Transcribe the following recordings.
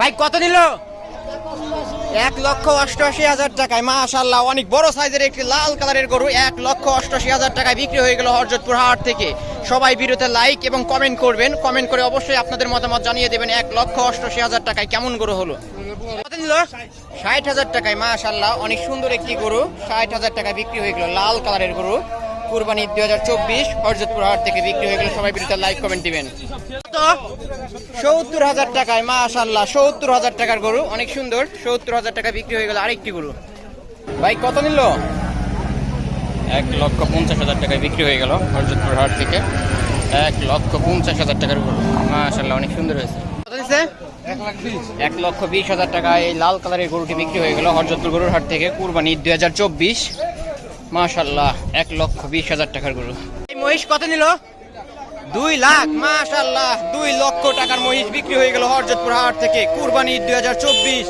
ভাই কত নিল? 1,88,000 টাকায়। মাশাআল্লাহ, অনেক বড় সাইজের একটি লাল কালারের গরু 1,88,000 টাকায় বিক্রি হয়ে গেল হরজতপুর হাট থেকে। সবাই ভিডিওতে লাইক এবং কমেন্ট করবেন, কমেন্ট করে অবশ্যই আপনাদের মতামত জানিয়ে দেবেন 1,88,000 টাকায় কেমন গরু হলো। কত নিল? 60,000 টাকায়। মাশাআল্লাহ, অনেক সুন্দর একটি গরু 60,000 টাকায় বিক্রি হয়ে গেল, লাল কালারের গরু। কুরবানি 2024 হরজতপুর হাট থেকে বিক্রি হয়ে গেল। সবাই ভিডিওতে লাইক কমেন্ট দিবেন। 70,000 টাকায়। মাশাআল্লাহ, 70,000 টাকার গরু, অনেক সুন্দর। 70,000 টাকা বিক্রি হয়ে গেল আরেকটি গরু। ভাই কত নিল? 1,50,000 টাকায় বিক্রি হয়ে গেল হরজতপুর হাট থেকে। 1,50,000 টাকার গরু। মাশাআল্লাহ, অনেক সুন্দর হয়েছে। কত দিচ্ছে? 1,20,000 টাকায় এই লাল কালারের গরুটি বিক্রি হয়ে গেল হরজতপুর গরুর হাট থেকে। কুরবানি 2024। মাশাআল্লাহ, 1,20,000 টাকার গরু। এই মহিষ কত নিল? 2 লাখ। মাশাআল্লাহ, 2 লক্ষ টাকার মহিষ বিক্রি হয়ে গেল হরজতপুর হাট থেকে। কুরবানি 2024।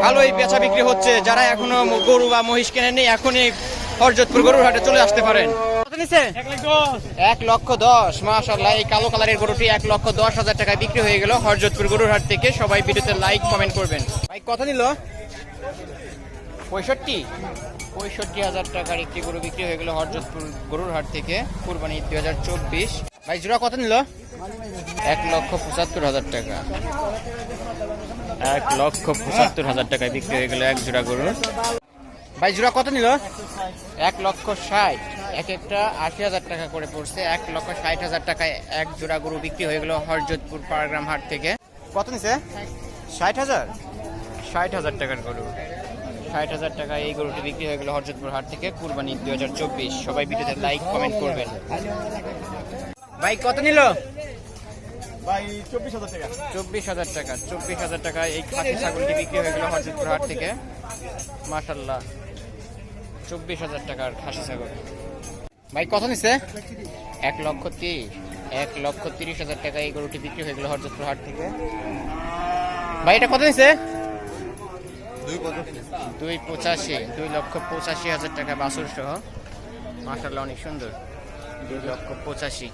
ভালোই বেচা বিক্রি হচ্ছে। যারা এখনো গরু বা মহিষ কেনেননি, এখনই হরজতপুর গরুর হাটে চলে আসতে পারেন। কত নিচ্ছে? 1,10,000। মাশাআল্লাহ, এই কালো কালারের গরুটি 1,10,000 টাকায় বিক্রি হয়ে গেল হরজতপুর গরুর হাট থেকে। সবাই ভিডিওতে লাইক কমেন্ট করবেন। ভাই কত নিল? 65,000 টাকার একটি গরু বিক্রি হয়ে গেল হরজতপুর গরুর হাট থেকে। কুরবানি 2024। ভাই জোড়া কত নিল? 1,75,000 টাকা। 1,75,000 টাকায় বিক্রি হয়ে গেল এক জোড়া গরু। ভাই জোড়া কত নিল? 1,60,000। এক একটা 80,000 টাকা করে পড়ছে। 1,60,000 টাকায় এক জোড়া গরু বিক্রি হয়ে গেল হরজতপুর পাড়াগ্রাম হাট থেকে। কত নিছে? 60,000। 60,000 টাকার গরু। 60,000 টাকায় এই গরুটি বিক্রি হয়ে গেল হরজতপুর হাট থেকে। কুরবানি 2024। সবাই ভিডিওতে লাইক কমেন্ট করবেন। ভাই কত নিল? ভাই 24,000 টাকা। 24,000 টাকা। 24,000 টাকায় এই খাসি ছাগলটি বিক্রি হয়ে গেল হরজতপুর হাট থেকে। মাশাআল্লাহ, 24,000 টাকার খাসি ছাগল। ভাই কত নিচ্ছে? 1,30,000। 1,30,000 টাকায় এই গরুটি বিক্রি হয়ে গেল হরজতপুর হাট থেকে। ভাই এটা কত নিচ্ছে? 2,85,000। 2,85,000 টাকা বাছুর সহ। মাশাআল্লাহ, অনেক সুন্দর। 2,85,000।